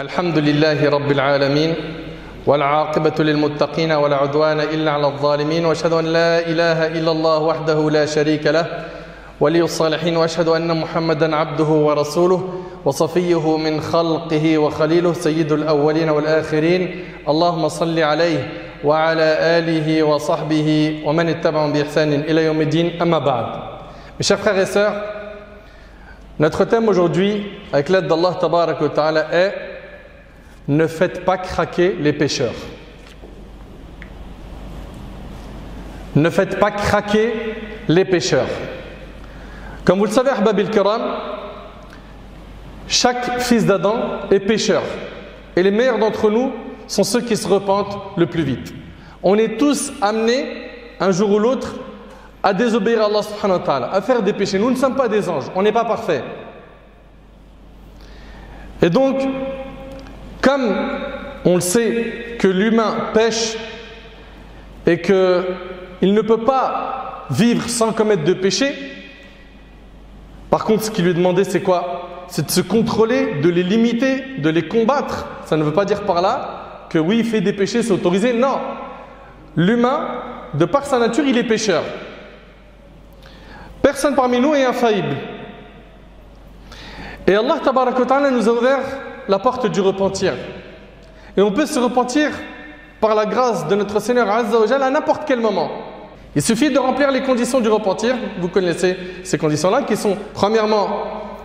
الحمد لله رب العالمين والعاقبة للمتقين ولا عدوان إلا على الظالمين وأشهد أن لا إله إلا الله وحده لا شريك له ولي الصالحين وأشهد أن محمدا عبده ورسوله وصفيه من خلقه وخليله سيد الأولين والآخرين اللهم صل عليه وعلى آله وصحبه ومن اتبعهم بإحسان إلى يوم الدين أما بعد. Mes chers frères et sœurs, notre thème aujourd'hui, avec l'aide d'Allah Tabarak wa Ta'ala, est ne faites pas craquer les pécheurs. Ne faites pas craquer les pécheurs. Comme vous le savez, Ahbab al-Kiram, chaque fils d'Adam est pécheur. Et les meilleurs d'entre nous sont ceux qui se repentent le plus vite. On est tous amenés, un jour ou l'autre, à désobéir à Allah subhanahu wa ta'ala, à faire des péchés. Nous ne sommes pas des anges, on n'est pas parfaits. Et donc, comme on le sait que l'humain pêche et qu'il ne peut pas vivre sans commettre de péché, par contre, ce qui lui est demandé, c'est quoi? C'est de se contrôler, de les limiter, de les combattre. Ça ne veut pas dire par là que oui, il fait des péchés, c'est autorisé. Non. L'humain, de par sa nature, il est pécheur. Personne parmi nous est infaillible. Et Allah Tabarak wa Ta'ala nous a ouvert la porte du repentir. Et on peut se repentir par la grâce de notre Seigneur Azza wa Jalla à n'importe quel moment. Il suffit de remplir les conditions du repentir. Vous connaissez ces conditions-là qui sont, premièrement,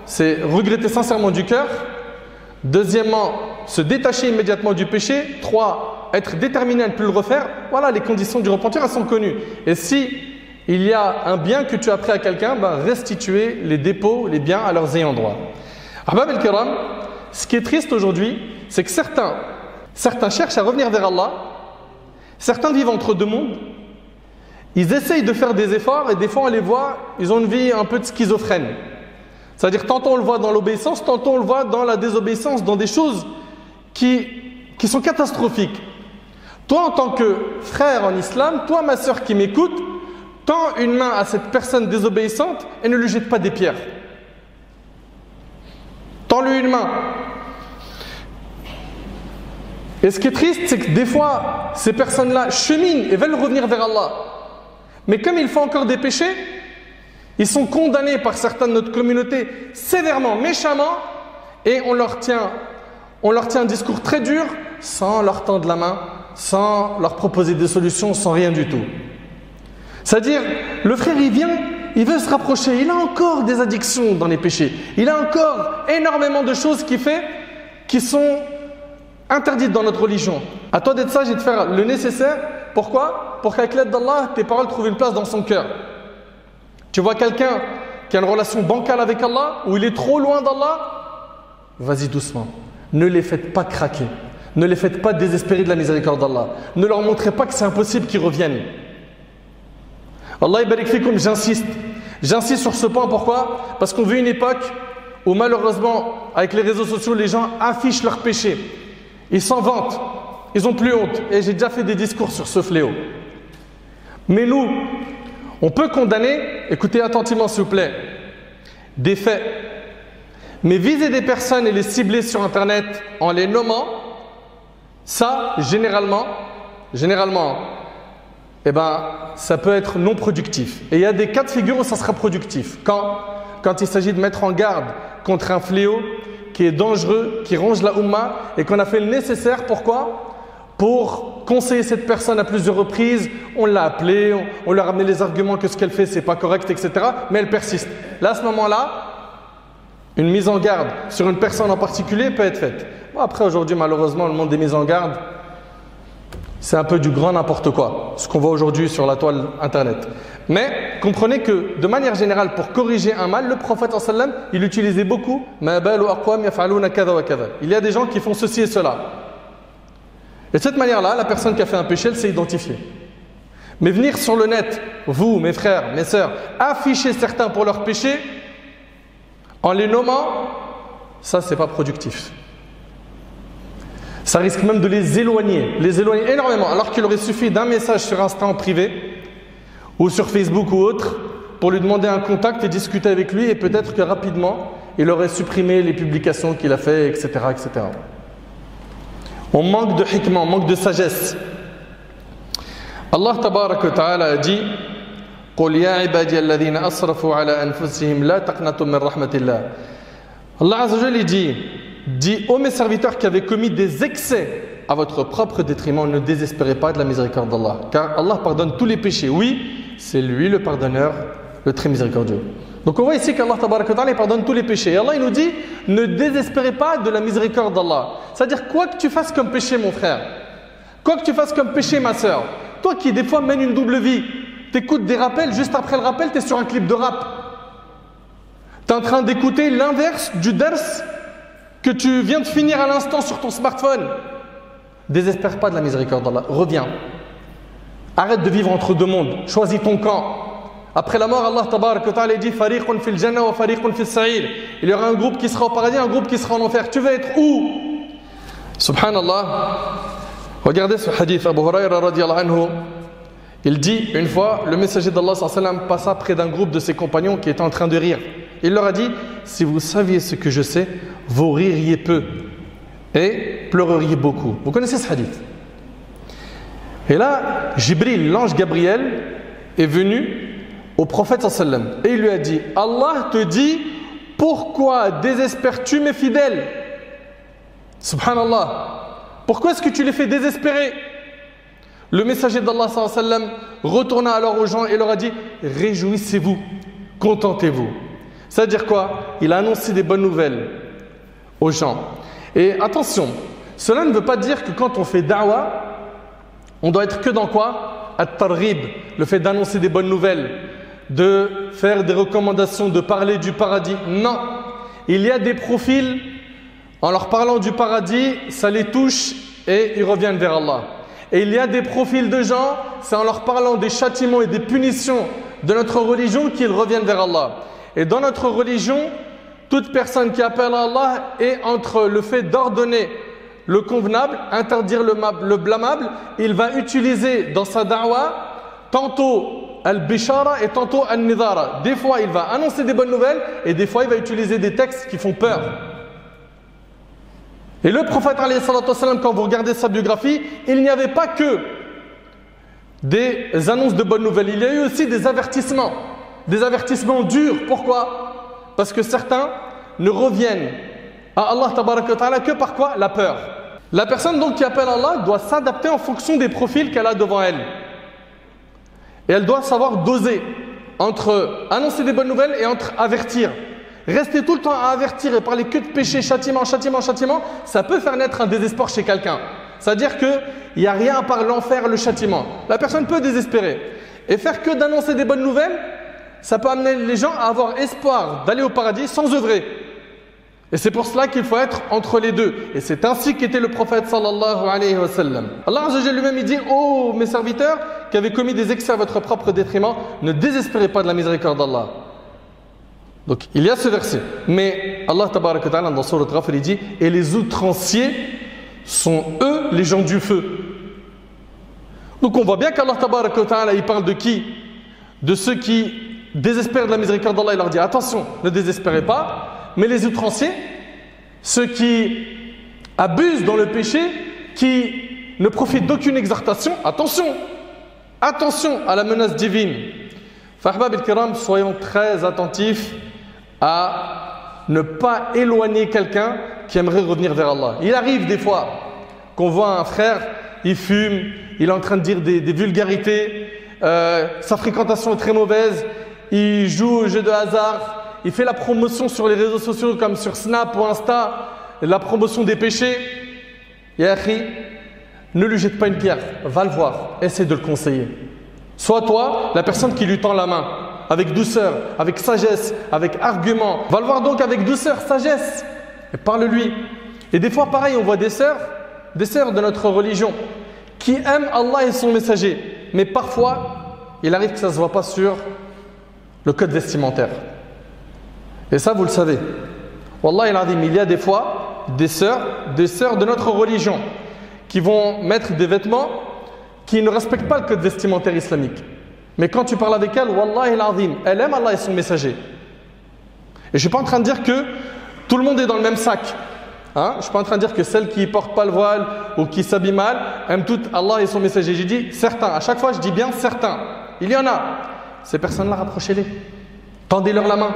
c'est regretter sincèrement du cœur. Deuxièmement, se détacher immédiatement du péché. 3, être déterminé à ne plus le refaire. Voilà, les conditions du repentir, elles sont connues. Et si il y a un bien que tu as pris à quelqu'un, restituer les dépôts, les biens à leurs ayants droit. Ahbab al-Kiram, ce qui est triste aujourd'hui, c'est que certains cherchent à revenir vers Allah. Certains vivent entre deux mondes. Ils essayent de faire des efforts et des fois on les voit, ils ont une vie un peu de schizophrène. C'est-à-dire tantôt on le voit dans l'obéissance, tantôt on le voit dans la désobéissance, dans des choses qui sont catastrophiques. Toi en tant que frère en islam, toi ma sœur qui m'écoute, tends une main à cette personne désobéissante et ne lui jette pas des pierres. Tends-lui une main. Et ce qui est triste, c'est que des fois, ces personnes-là cheminent et veulent revenir vers Allah. Mais comme ils font encore des péchés, ils sont condamnés par certains de notre communauté sévèrement, méchamment, et on leur tient un discours très dur, sans leur tendre la main, sans leur proposer des solutions, sans rien du tout. C'est-à-dire, le frère, il vient, il veut se rapprocher, il a encore des addictions dans les péchés, il a encore énormément de choses qui sont interdites dans notre religion. À toi d'être sage et de faire le nécessaire. Pourquoi? Pour qu'avec l'aide d'Allah, tes paroles trouvent une place dans son cœur. Tu vois quelqu'un qui a une relation bancale avec Allah, ou il est trop loin d'Allah, vas-y doucement. Ne les faites pas craquer. Ne les faites pas désespérer de la miséricorde d'Allah. Ne leur montrez pas que c'est impossible qu'ils reviennent. Allah barik fikoum, j'insiste. J'insiste sur ce point, pourquoi? Parce qu'on vit une époque où malheureusement, avec les réseaux sociaux, les gens affichent leurs péchés. Ils s'en vantent. Ils n'ont plus honte. Et j'ai déjà fait des discours sur ce fléau. Mais nous, on peut condamner, écoutez attentivement s'il vous plaît, des faits. Mais viser des personnes et les cibler sur Internet en les nommant, ça, généralement, ça peut être non productif. Et il y a des cas de figure où ça sera productif. Quand il s'agit de mettre en garde contre un fléau qui est dangereux, qui ronge la Ummah et qu'on a fait le nécessaire, pourquoi? Pour conseiller cette personne à plusieurs reprises, on l'a appelée, on lui a ramené les arguments que ce qu'elle fait c'est pas correct, etc. Mais elle persiste. Là, à ce moment-là, une mise en garde sur une personne en particulier peut être faite. Bon, après, aujourd'hui, malheureusement, le monde des mises en garde, c'est un peu du grand n'importe quoi, ce qu'on voit aujourd'hui sur la toile internet. Mais comprenez que de manière générale, pour corriger un mal, le prophète sallam, il utilisait beaucoup « il y a des gens qui font ceci et cela. Et de cette manière-là, la personne qui a fait un péché, elle s'est identifiée. Mais venir sur le net, vous, mes frères, mes sœurs, afficher certains pour leurs péchés, en les nommant, ça c'est pas productif. Ça risque même de les éloigner énormément, alors qu'il aurait suffi d'un message sur Insta en privé, ou sur Facebook ou autre, pour lui demander un contact et discuter avec lui, et peut-être que rapidement, il aurait supprimé les publications qu'il a fait, etc., etc. On manque de hikmah, on manque de sagesse. Allah tabarak wa ta'ala a dit قُلْ يَا عِبَادِيَ الَّذِينَ أَسْرَفُوا عَلَى أَنفُسِهِمْ لَا تَقْنَطُوا مِنْ رَحْمَةِ اللَّهِ. Allah Azza wa Jalla dit ô mes serviteurs qui avez commis des excès à votre propre détriment, ne désespérez pas de la miséricorde d'Allah, car Allah pardonne tous les péchés. Oui, c'est lui le pardonneur, le très miséricordieux. Donc on voit ici qu'Allah tabaraka wa ta'ala pardonne tous les péchés. Et Allah il nous dit, ne désespérez pas de la miséricorde d'Allah. C'est-à-dire quoi que tu fasses comme péché mon frère, quoi que tu fasses comme péché ma soeur, toi qui des fois mènes une double vie, t'écoutes des rappels, juste après le rappel t'es sur un clip de rap. T'es en train d'écouter l'inverse du ders que tu viens de finir à l'instant sur ton smartphone. Désespère pas de la miséricorde d'Allah, reviens. Arrête de vivre entre deux mondes, choisis ton camp. Après la mort, Allah tabarak wa ta'ala dit Fariqun fil jannah wa fariqun fil sa'ir. Il y aura un groupe qui sera au paradis, un groupe qui sera en enfer. Tu veux être où? Subhanallah. Regardez ce hadith, Abu Huraira radiyallahu anhu. Il dit une fois, le messager d'Allah sallallahu alayhi wa sallam passa près d'un groupe de ses compagnons qui étaient en train de rire. Il leur a dit, si vous saviez ce que je sais, vous ririez peu et pleureriez beaucoup. Vous connaissez ce hadith? Et là, Jibril, l'ange Gabriel, est venu au prophète sallallahu alayhi wa sallam et il lui a dit, Allah te dit, pourquoi désespères-tu mes fidèles? Subhanallah. Pourquoi est-ce que tu les fais désespérer? Le messager d'Allah sallallahu alayhi wa sallam retourna alors aux gens et leur a dit, réjouissez-vous, contentez-vous. C'est-à-dire quoi? Il a annoncé des bonnes nouvelles aux gens. Et attention, cela ne veut pas dire que quand on fait da'wah, on doit être que dans quoi? At-targhib, le fait d'annoncer des bonnes nouvelles, de faire des recommandations, de parler du paradis. Non, il y a des profils, en leur parlant du paradis, ça les touche et ils reviennent vers Allah. Et il y a des profils de gens, c'est en leur parlant des châtiments et des punitions de notre religion qu'ils reviennent vers Allah. Et dans notre religion, toute personne qui appelle à Allah est entre le fait d'ordonner le convenable, interdire le blâmable. Il va utiliser dans sa da'wah tantôt al-bishara et tantôt al-nidara. Des fois, il va annoncer des bonnes nouvelles et des fois, il va utiliser des textes qui font peur. Et le prophète, quand vous regardez sa biographie, il n'y avait pas que des annonces de bonnes nouvelles. Il y a eu aussi des avertissements durs. Pourquoi? Parce que certains ne reviennent à Allah tabaraka wa ta'ala que par quoi? La peur. La personne donc qui appelle Allah doit s'adapter en fonction des profils qu'elle a devant elle. Et elle doit savoir doser entre annoncer des bonnes nouvelles et entre avertir. Rester tout le temps à avertir et parler que de péché, châtiment, ça peut faire naître un désespoir chez quelqu'un. C'est-à-dire qu'il n'y a rien à part l'enfer, le châtiment. La personne peut désespérer. Et faire que d'annoncer des bonnes nouvelles, ça peut amener les gens à avoir espoir d'aller au paradis sans œuvrer. Et c'est pour cela qu'il faut être entre les deux. Et c'est ainsi qu'était le prophète sallallahu alayhi wa sallam. Allah Azza wa Jalla lui-même il dit, ô mes serviteurs qui avez commis des excès à votre propre détriment, ne désespérez pas de la miséricorde d'Allah. Donc il y a ce verset. Mais Allah tabaraka wa ta'ala dans Surat Ghafir il dit, et les outranciers sont eux les gens du feu. Donc on voit bien qu'Allah tabaraka wa ta'ala il parle de qui? De ceux qui désespèrent de la miséricorde d'Allah. Il leur dit, attention, ne désespérez pas. Mais les outranciers, ceux qui abusent dans le péché, qui ne profitent d'aucune exhortation, attention à la menace divine. Fahbab al-Kiram, soyons très attentifs à ne pas éloigner quelqu'un qui aimerait revenir vers Allah. Il arrive des fois qu'on voit un frère, il fume, il est en train de dire des vulgarités, sa fréquentation est très mauvaise, il joue au jeu de hasard, il fait la promotion sur les réseaux sociaux comme sur Snap ou Insta, la promotion des péchés. Ya akhi, ne lui jette pas une pierre, va le voir, essaie de le conseiller. Sois toi la personne qui lui tend la main, avec douceur, avec sagesse, avec argument. Va le voir donc avec douceur, sagesse, et parle-lui. Et des fois pareil, on voit des sœurs de notre religion, qui aiment Allah et son messager. Mais parfois, il arrive que ça ne se voit pas sur le code vestimentaire. Et ça, vous le savez. Wallah, il y a des fois des sœurs de notre religion qui vont mettre des vêtements qui ne respectent pas le code vestimentaire islamique. Mais quand tu parles avec elle, Wallah, elle aime Allah et son messager. Et je ne suis pas en train de dire que tout le monde est dans le même sac. Hein? Je ne suis pas en train de dire que celles qui ne portent pas le voile ou qui s'habillent mal aiment toutes Allah et son messager. J'ai dit certains. À chaque fois, je dis bien certains. Il y en a. Ces personnes-là, rapprochez-les. Tendez-leur la main.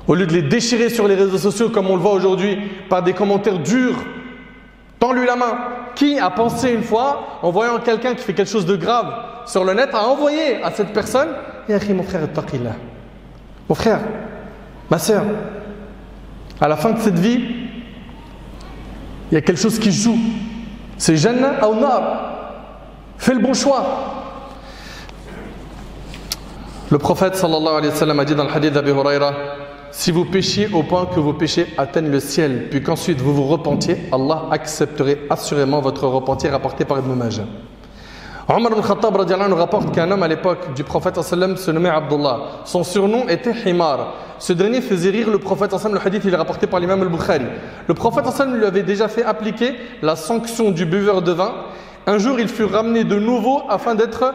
Au lieu de les déchirer sur les réseaux sociaux comme on le voit aujourd'hui par des commentaires durs, tends-lui la main. Qui a pensé une fois, en voyant quelqu'un qui fait quelque chose de grave sur le net, à envoyer à cette personne « Ya akhi, mon frère, ittaqillah. Mon frère, ma soeur, à la fin de cette vie, il y a quelque chose qui se joue. C'est Jannah ou Nar. Fais le bon choix. » Le prophète sallallahu alayhi wa sallam a dit dans le hadith d'Abi Huraira, si vous péchiez au point que vos péchés atteignent le ciel, puis qu'ensuite vous vous repentiez, Allah accepterait assurément votre repentir, rapporté par Ibn Majah. Omar ibn Khattab radiallahu anhu rapporte qu'un homme à l'époque du prophète sallallahu alayhi wa sallam se nommait Abdullah. Son surnom était Himar. Ce dernier faisait rire le prophète sallallahu alayhi wa sallam. Le hadith il est rapporté par l'imam al-Bukhari. Le prophète sallallahu alayhi wa sallam lui avait déjà fait appliquer la sanction du buveur de vin. Un jour il fut ramené de nouveau afin d'être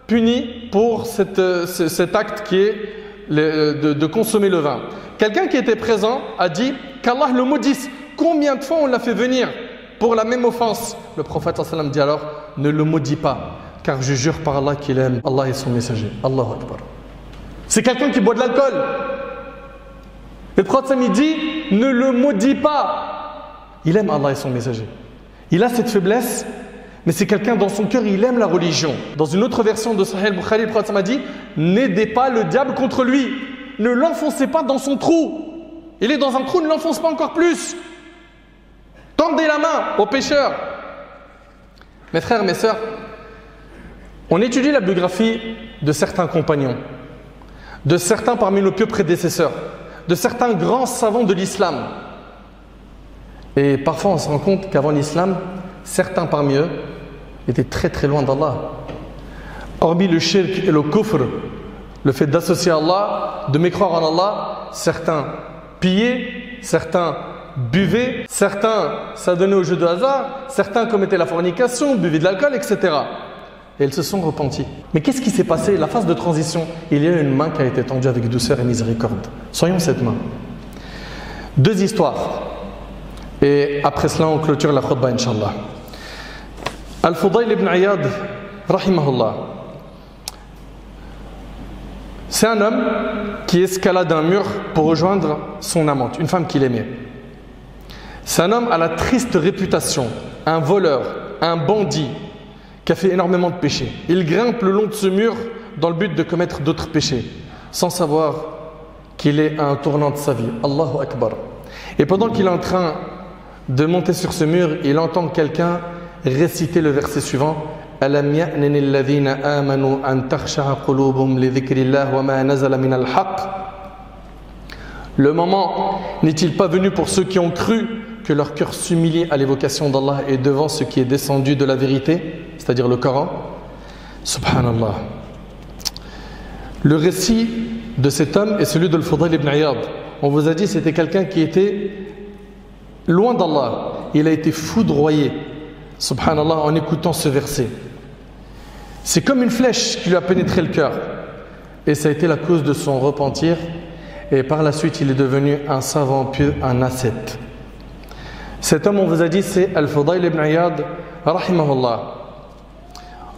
puni pour cet acte qui est de consommer le vin. Quelqu'un qui était présent a dit qu'Allah le maudisse. Combien de fois on l'a fait venir pour la même offense? Le prophète sallallahu alayhi wa sallam dit alors ne le maudis pas, car je jure par Allah qu'il aime Allah et son messager. Allahu Akbar. C'est quelqu'un qui boit de l'alcool. Le prophète sallallahu alayhi wa sallam dit ne le maudis pas. Il aime Allah et son messager. Il a cette faiblesse, mais c'est quelqu'un dans son cœur, il aime la religion. Dans une autre version de Sahih al-Bukhari, le prophète a dit n'aidez pas le diable contre lui. Ne l'enfoncez pas dans son trou. Il est dans un trou, ne l'enfonce pas encore plus. Tendez la main aux pécheurs. Mes frères, mes sœurs, on étudie la biographie de certains compagnons, de certains parmi nos pieux prédécesseurs, de certains grands savants de l'islam. Et parfois on se rend compte qu'avant l'islam, certains parmi eux étaient très très loin d'Allah. Hormis le shirk et le kufr, le fait d'associer Allah, de mécroire en Allah, certains pillaient, certains buvaient, certains s'adonnaient au jeu de hasard, certains commettaient la fornication, buvaient de l'alcool, etc. Et ils se sont repentis. Mais qu'est-ce qui s'est passé? La phase de transition, il y a une main qui a été tendue avec douceur et miséricorde. Soyons cette main. Deux histoires. Et après cela, on clôture la khutbah, Inch'Allah. Al-Fudayl ibn Iyad, rahimahullah. C'est un homme qui escalade un mur pour rejoindre son amante, une femme qu'il aimait. C'est un homme à la triste réputation, un voleur, un bandit, qui a fait énormément de péchés. Il grimpe le long de ce mur dans le but de commettre d'autres péchés, sans savoir qu'il est à un tournant de sa vie. Allahu Akbar. Et pendant qu'il est en train de monter sur ce mur, il entend quelqu'un réciter le verset suivant. أَلَمْ يَأْنِنِ الَّذِينَ آمَنُوا أَن تَخْشَعَ قُلُوبُهُمْ لِذِكْرِ اللَّهِ وَمَا نَزَلَ مِنَ الْحَقِّ. Le moment n'est-il pas venu pour ceux qui ont cru que leur cœur s'humilie à l'évocation d'Allah et devant ce qui est descendu de la vérité, c'est-à-dire le Coran? Subhanallah. Le récit de cet homme est celui de Al-Fudayl ibn Iyad. On vous a dit c'était quelqu'un qui était loin d'Allah. Il a été foudroyé, subhanallah, en écoutant ce verset. C'est comme une flèche qui lui a pénétré le cœur. Et ça a été la cause de son repentir. Et par la suite, il est devenu un savant pieux, un ascète. Cet homme, on vous a dit, c'est Al-Fudayl ibn Iyad, rahimahullah.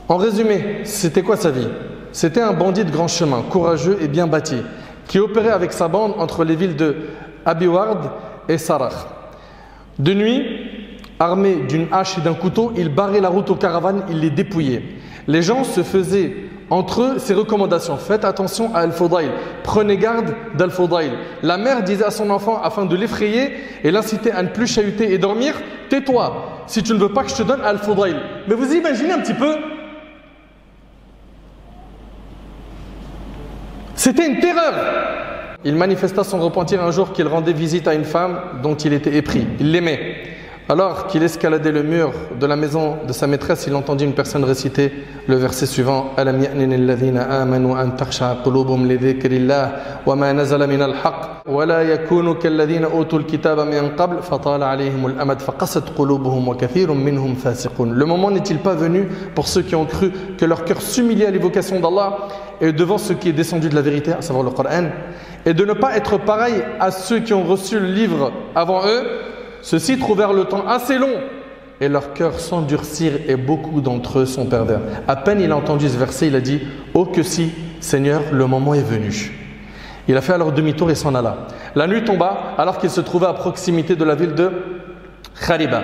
En résumé, c'était quoi sa vie? C'était un bandit de grand chemin, courageux et bien bâti, qui opérait avec sa bande entre les villes de Abiward et Sarah. De nuit, armé d'une hache et d'un couteau, il barrait la route aux caravanes, il les dépouillait. Les gens se faisaient entre eux ces recommandations. Faites attention à Al-Fudayl, prenez garde d'Al-Fudayl. La mère disait à son enfant, afin de l'effrayer et l'inciter à ne plus chahuter et dormir, tais-toi, si tu ne veux pas que je te donne Al-Fudayl. Mais vous imaginez un petit peu? C'était une terreur. Il manifesta son repentir un jour qu'il rendait visite à une femme dont il était épris. Il l'aimait. Alors qu'il escaladait le mur de la maison de sa maîtresse, il entendit une personne réciter le verset suivant: Alam ya'nini alladhina amanu an takhsha'a qulubuhum li dhikrillah wa ma nazala min al-haqq wa la yakunu kalladhina utul kitaba min qabl fatala alayhim al-amad faqasat qulubuhum wa kathirun minhum fasiqun. Le moment n'est-il pas venu pour ceux qui ont cru que leur cœur s'humiliait à l'évocation d'Allah et devant ce qui est descendu de la vérité, à savoir le Coran, et de ne pas être pareil à ceux qui ont reçu le livre avant eux? Ceux-ci trouvèrent le temps assez long et leurs cœurs s'endurcirent et beaucoup d'entre eux sont pervers. À peine il a entendu ce verset, il a dit: oh que si, Seigneur, le moment est venu. Il a fait alors demi-tour et s'en alla. La nuit tomba alors qu'il se trouvait à proximité de la ville de Khariba,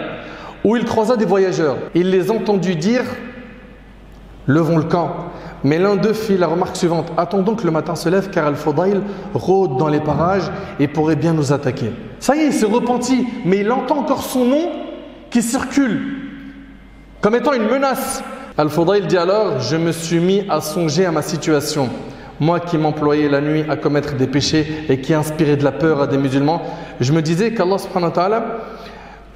où il croisa des voyageurs. Il les entendit dire: levons le camp. Mais l'un d'eux fit la remarque suivante: attendons que le matin se lève, car Al-Fudayl rôde dans les parages et pourrait bien nous attaquer. Ça y est, il s'est repenti, mais il entend encore son nom qui circule comme étant une menace. Al-Fudayl dit alors: je me suis mis à songer à ma situation. Moi qui m'employais la nuit à commettre des péchés et qui inspirais de la peur à des musulmans, je me disais qu'Allah subhanahu wa ta'ala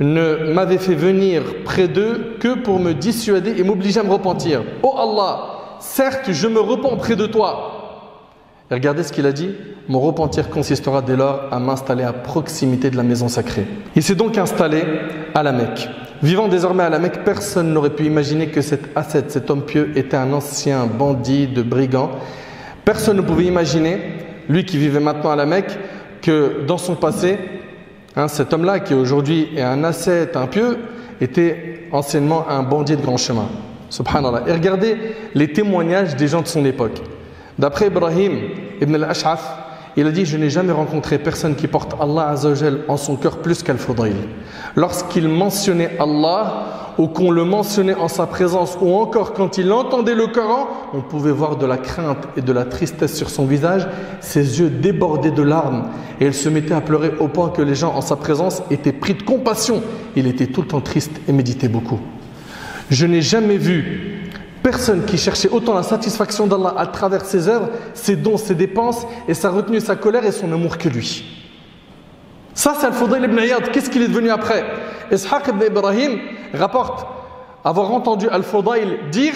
ne m'avait fait venir près d'eux que pour me dissuader et m'obliger à me repentir. Oh Allah, certes, je me repens près de toi. Et regardez ce qu'il a dit: mon repentir consistera dès lors à m'installer à proximité de la maison sacrée. Il s'est donc installé à la Mecque. Vivant désormais à la Mecque, personne n'aurait pu imaginer que cet ascète, cet homme pieux, était un ancien bandit de brigand. Personne ne pouvait imaginer, lui qui vivait maintenant à la Mecque, que dans son passé, cet homme-là, qui aujourd'hui est un ascète, un pieux, était anciennement un bandit de grand chemin. Subhanallah. Et regardez les témoignages des gens de son époque. D'après Ibrahim ibn al-Ash'af, il a dit: je n'ai jamais rencontré personne qui porte Allah Azza wa Jal en son cœur plus qu'Al-Fudayl. Lorsqu'il mentionnait Allah, ou qu'on le mentionnait en sa présence, ou encore quand il entendait le Coran, on pouvait voir de la crainte et de la tristesse sur son visage. Ses yeux débordaient de larmes et il se mettait à pleurer au point que les gens en sa présence étaient pris de compassion. Il était tout le temps triste et méditait beaucoup. Je n'ai jamais vu personne qui cherchait autant la satisfaction d'Allah à travers ses œuvres, ses dons, ses dépenses et sa retenue, sa colère et son amour que lui. Ça, c'est Al-Fudayl ibn Iyad. Qu'est-ce qu'il est devenu après? Ishaq ibn Ibrahim rapporte avoir entendu Al-Fudayl dire: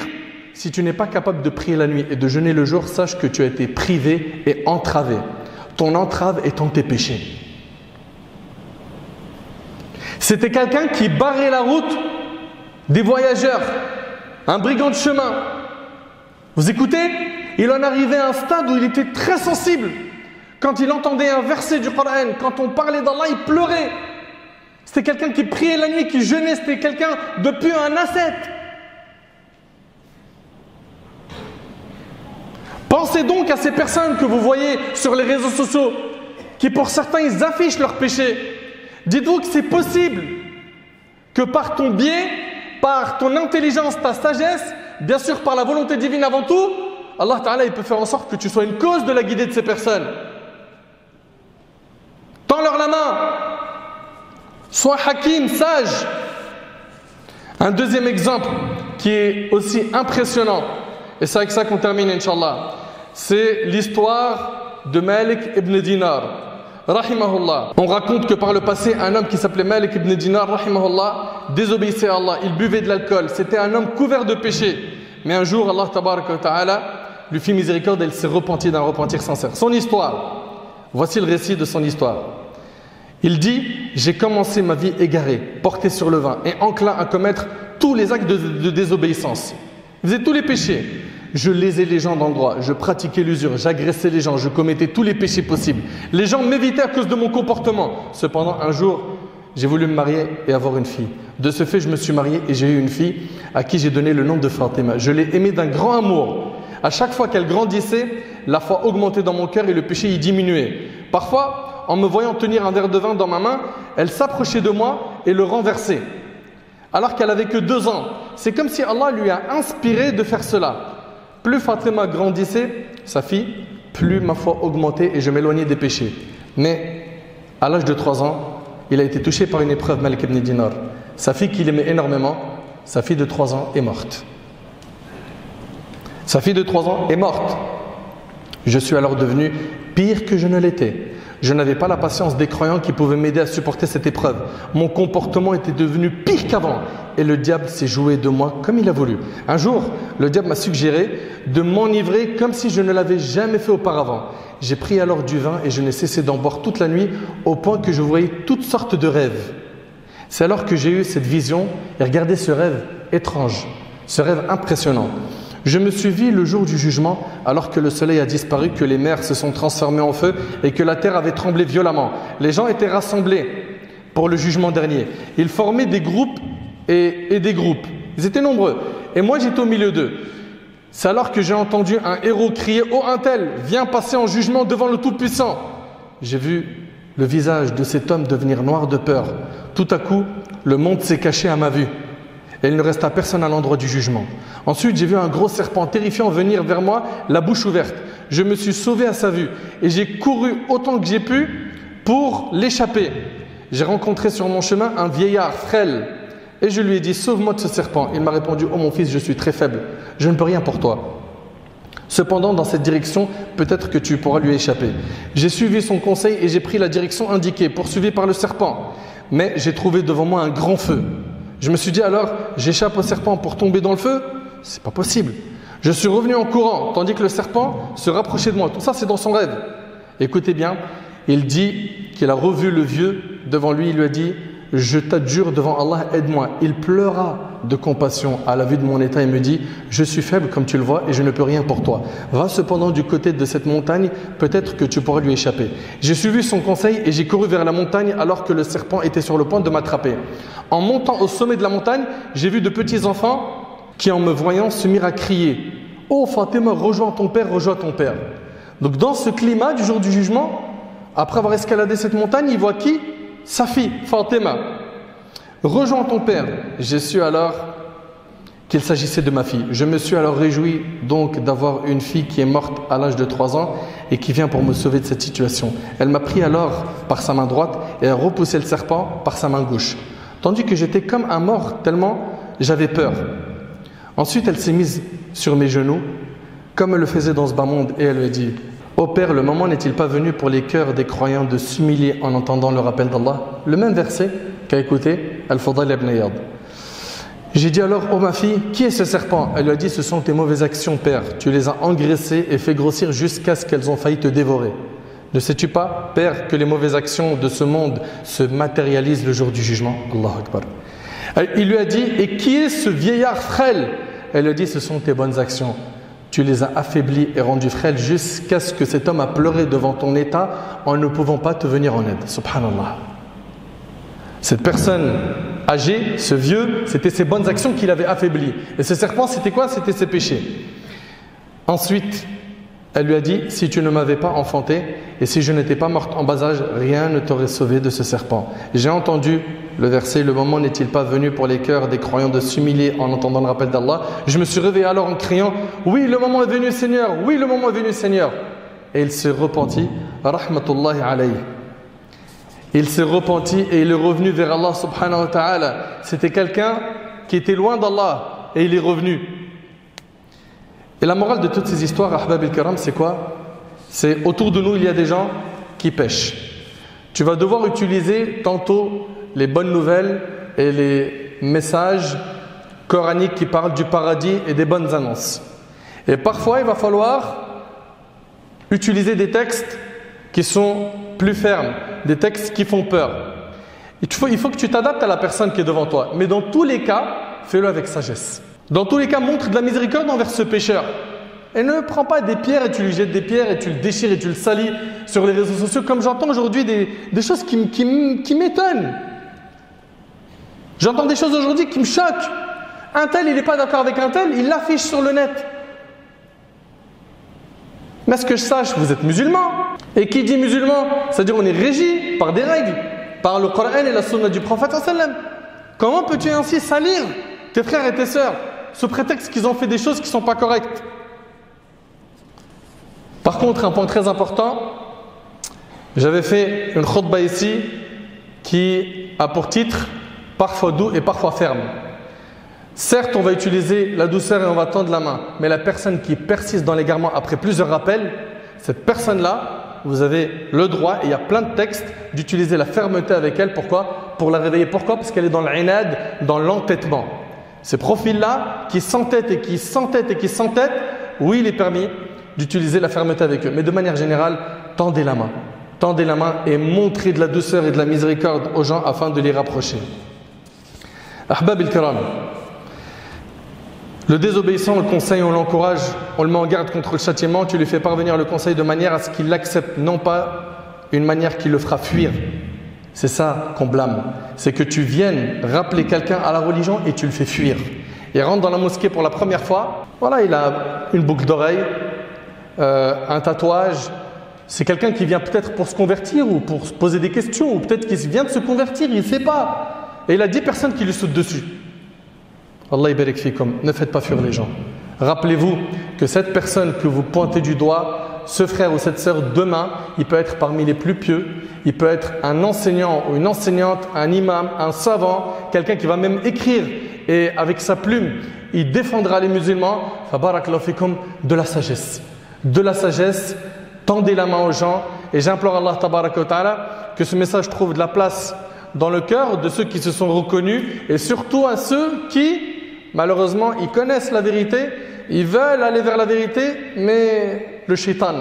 si tu n'es pas capable de prier la nuit et de jeûner le jour, sache que tu as été privé et entravé. Ton entrave étant tes péchés. C'était quelqu'un qui barrait la route des voyageurs, un brigand de chemin. Vous écoutez? Il en arrivait à un stade où il était très sensible. Quand il entendait un verset du Coran, quand on parlait d'Allah, il pleurait. C'était quelqu'un qui priait la nuit, qui jeûnait. C'était quelqu'un de pieux, un ascète. Pensez donc à ces personnes que vous voyez sur les réseaux sociaux, qui pour certains, ils affichent leurs péchés. Dites-vous que c'est possible que par ton biais, par ton intelligence, ta sagesse, bien sûr par la volonté divine avant tout, Allah Ta'ala il peut faire en sorte que tu sois une cause de la guidée de ces personnes. Tends-leur la main. Sois hakim, sage. Un deuxième exemple qui est aussi impressionnant, et c'est avec ça qu'on termine Inch'Allah, c'est l'histoire de Malik ibn Dinar. Rahimahullah. On raconte que par le passé, un homme qui s'appelait Malik ibn Dinar, rahimahullah, désobéissait à Allah. Il buvait de l'alcool. C'était un homme couvert de péchés. Mais un jour, Allah tabaraka wa ta'ala lui fit miséricorde et il s'est repenti d'un repentir sincère. Son histoire. Voici le récit de son histoire. Il dit: j'ai commencé ma vie égarée, porté sur le vin et enclin à commettre tous les actes de désobéissance. Il faisait tous les péchés. Je lésais les gens d'endroit, je pratiquais l'usure, j'agressais les gens, je commettais tous les péchés possibles. Les gens m'évitaient à cause de mon comportement. Cependant, un jour, j'ai voulu me marier et avoir une fille. De ce fait, je me suis marié et j'ai eu une fille à qui j'ai donné le nom de Fatima. Je l'ai aimée d'un grand amour. À chaque fois qu'elle grandissait, la foi augmentait dans mon cœur et le péché y diminuait. Parfois, en me voyant tenir un verre de vin dans ma main, elle s'approchait de moi et le renversait. Alors qu'elle avait que 2 ans. C'est comme si Allah lui a inspiré de faire cela. Plus Fatima grandissait, sa fille, plus ma foi augmentait et je m'éloignais des péchés. Mais à l'âge de 3 ans, il a été touché par une épreuve, Malik ibn Dinar. Sa fille qu'il aimait énormément, sa fille de 3 ans est morte. Sa fille de 3 ans est morte. Je suis alors devenu pire que je ne l'étais. Je n'avais pas la patience des croyants qui pouvaient m'aider à supporter cette épreuve. Mon comportement était devenu pire qu'avant et le diable s'est joué de moi comme il a voulu. Un jour, le diable m'a suggéré de m'enivrer comme si je ne l'avais jamais fait auparavant. J'ai pris alors du vin et je n'ai cessé d'en boire toute la nuit au point que je voyais toutes sortes de rêves. C'est alors que j'ai eu cette vision et regardé ce rêve étrange, ce rêve impressionnant. Je me suis vu le jour du jugement alors que le soleil a disparu, que les mers se sont transformées en feu et que la terre avait tremblé violemment. Les gens étaient rassemblés pour le jugement dernier. Ils formaient des groupes et des groupes. Ils étaient nombreux. Et moi j'étais au milieu d'eux. C'est alors que j'ai entendu un héros crier « Oh un tel, viens passer en jugement devant le Tout-Puissant !» J'ai vu le visage de cet homme devenir noir de peur. Tout à coup, le monde s'est caché à ma vue. Et il ne resta personne à l'endroit du jugement. Ensuite, j'ai vu un gros serpent terrifiant venir vers moi, la bouche ouverte. Je me suis sauvé à sa vue et j'ai couru autant que j'ai pu pour l'échapper. J'ai rencontré sur mon chemin un vieillard frêle et je lui ai dit « Sauve-moi de ce serpent ». Il m'a répondu « Oh mon fils, je suis très faible, je ne peux rien pour toi. Cependant, dans cette direction, peut-être que tu pourras lui échapper. » J'ai suivi son conseil et j'ai pris la direction indiquée, poursuivi par le serpent. Mais j'ai trouvé devant moi un grand feu. Je me suis dit alors, j'échappe au serpent pour tomber dans le feu? C'est pas possible. Je suis revenu en courant, tandis que le serpent se rapprochait de moi. Tout ça, c'est dans son rêve. Écoutez bien, il dit qu'il a revu le vieux devant lui. Il lui a dit, je t'adjure devant Allah, aide-moi. Il pleura de compassion à la vue de mon état et me dit, je suis faible comme tu le vois et je ne peux rien pour toi. Va cependant du côté de cette montagne, peut-être que tu pourras lui échapper. J'ai suivi son conseil et j'ai couru vers la montagne alors que le serpent était sur le point de m'attraper. En montant au sommet de la montagne, j'ai vu de petits enfants qui, en me voyant, se mirent à crier « Oh Fatima, rejoins ton père, rejoins ton père ». Donc dans ce climat du jour du jugement, après avoir escaladé cette montagne, il voit qui? Sa fille, Fatima. « Rejoins ton père ». J'ai su alors qu'il s'agissait de ma fille. Je me suis alors réjoui donc d'avoir une fille qui est morte à l'âge de 3 ans et qui vient pour me sauver de cette situation. Elle m'a pris alors par sa main droite et a repoussé le serpent par sa main gauche. Tandis que j'étais comme un mort tellement j'avais peur. Ensuite, elle s'est mise sur mes genoux, comme elle le faisait dans ce bas monde, et elle lui a dit « Ô Père, le moment n'est-il pas venu pour les cœurs des croyants de s'humilier en entendant le rappel d'Allah ?» Le même verset qu'a écouté Al-Fudayl ibn Iyad. J'ai dit alors « Oh ma fille, qui est ce serpent ?» Elle lui a dit « Ce sont tes mauvaises actions, Père. Tu les as engraissées et fait grossir jusqu'à ce qu'elles ont failli te dévorer. Ne sais-tu pas, Père, que les mauvaises actions de ce monde se matérialisent le jour du jugement ?» Allahu Akbar. Il lui a dit « Et qui est ce vieillard frêle ?» Elle lui a dit « Ce sont tes bonnes actions. Tu les as affaiblis et rendus frêles jusqu'à ce que cet homme a pleuré devant ton état en ne pouvant pas te venir en aide. » Subhanallah. Cette personne âgée, ce vieux, c'était ses bonnes actions qu'il avait affaiblies. Et ce serpent, c'était quoi? C'était ses péchés. Ensuite, elle lui a dit « Si tu ne m'avais pas enfanté et si je n'étais pas morte en bas âge, rien ne t'aurait sauvé de ce serpent. » J'ai entendu le verset « Le moment n'est-il pas venu pour les cœurs des croyants de s'humilier en entendant le rappel d'Allah ?» Je me suis réveillé alors en criant « Oui, le moment est venu Seigneur, oui, le moment est venu Seigneur. » Et il s'est repenti, rahmatullahi alayhi. Il s'est repenti et il est revenu vers Allah subhanahu wa ta'ala. C'était quelqu'un qui était loin d'Allah et il est revenu. Et la morale de toutes ces histoires, Ahbab al-Kiram, c'est quoi? C'est autour de nous, il y a des gens qui pêchent. Tu vas devoir utiliser tantôt les bonnes nouvelles et les messages coraniques qui parlent du paradis et des bonnes annonces. Et parfois, il va falloir utiliser des textes qui sont plus fermes, des textes qui font peur. Il faut que tu t'adaptes à la personne qui est devant toi. Mais dans tous les cas, fais-le avec sagesse. Dans tous les cas, montre de la miséricorde envers ce pécheur. Et ne prends pas des pierres et tu lui jettes des pierres et tu le déchires et tu le salis sur les réseaux sociaux. Comme j'entends aujourd'hui des choses qui m'étonnent. J'entends des choses aujourd'hui qui me choquent. Un tel, il n'est pas d'accord avec un tel, il l'affiche sur le net. Mais à ce que je sache, vous êtes musulman. Et qui dit musulman, c'est-à-dire on est régi par des règles, par le Coran et la sunna du prophète sallam. Comment peux-tu ainsi salir tes frères et tes sœurs sous prétexte qu'ils ont fait des choses qui ne sont pas correctes? Par contre, un point très important, j'avais fait une khutbah ici qui a pour titre « Parfois doux et parfois ferme ». Certes, on va utiliser la douceur et on va tendre la main, mais la personne qui persiste dans l'égarement après plusieurs rappels, cette personne-là, vous avez le droit, et il y a plein de textes, d'utiliser la fermeté avec elle. Pourquoi? Pour la réveiller. Pourquoi? Parce qu'elle est dans l'inad, dans l'entêtement. Ces profils-là, qui s'entêtent et qui s'entêtent et qui s'entêtent, oui, il est permis d'utiliser la fermeté avec eux. Mais de manière générale, tendez la main. Tendez la main et montrez de la douceur et de la miséricorde aux gens afin de les rapprocher. Ahbab al-kiram, le désobéissant, on le conseille, on l'encourage, on le met en garde contre le châtiment, tu lui fais parvenir le conseil de manière à ce qu'il l'accepte, non pas une manière qui le fera fuir. C'est ça qu'on blâme. C'est que tu viennes rappeler quelqu'un à la religion et tu le fais fuir. Il rentre dans la mosquée pour la première fois, voilà, il a une boucle d'oreille, un tatouage. C'est quelqu'un qui vient peut-être pour se convertir ou pour se poser des questions, ou peut-être qu'il vient de se convertir, il ne sait pas. Et il a 10 personnes qui lui sautent dessus. Allah ibarik fikum, ne faites pas fuir les gens. Rappelez-vous que cette personne que vous pointez du doigt, ce frère ou cette sœur, demain, il peut être parmi les plus pieux, il peut être un enseignant ou une enseignante, un imam, un savant, quelqu'un qui va même écrire et avec sa plume, il défendra les musulmans. Fabarakallahu fikum, de la sagesse. De la sagesse, tendez la main aux gens et j'implore Allah tabaraka wa ta'ala que ce message trouve de la place dans le cœur de ceux qui se sont reconnus et surtout à ceux qui, malheureusement, ils connaissent la vérité, ils veulent aller vers la vérité, mais le shaitan,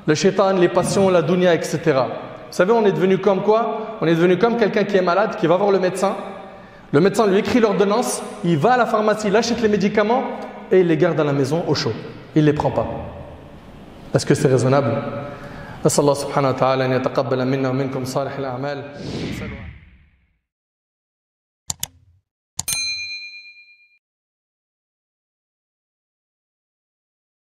les passions, la dunya, etc. Vous savez, on est devenu comme quoi? On est devenu comme quelqu'un qui est malade, qui va voir le médecin lui écrit l'ordonnance, il va à la pharmacie, il achète les médicaments et il les garde à la maison au chaud. Il ne les prend pas. Est-ce que c'est raisonnable? نسأل الله سبحانه وتعالى أن يتقبل منا ومنكم صالح الأعمال.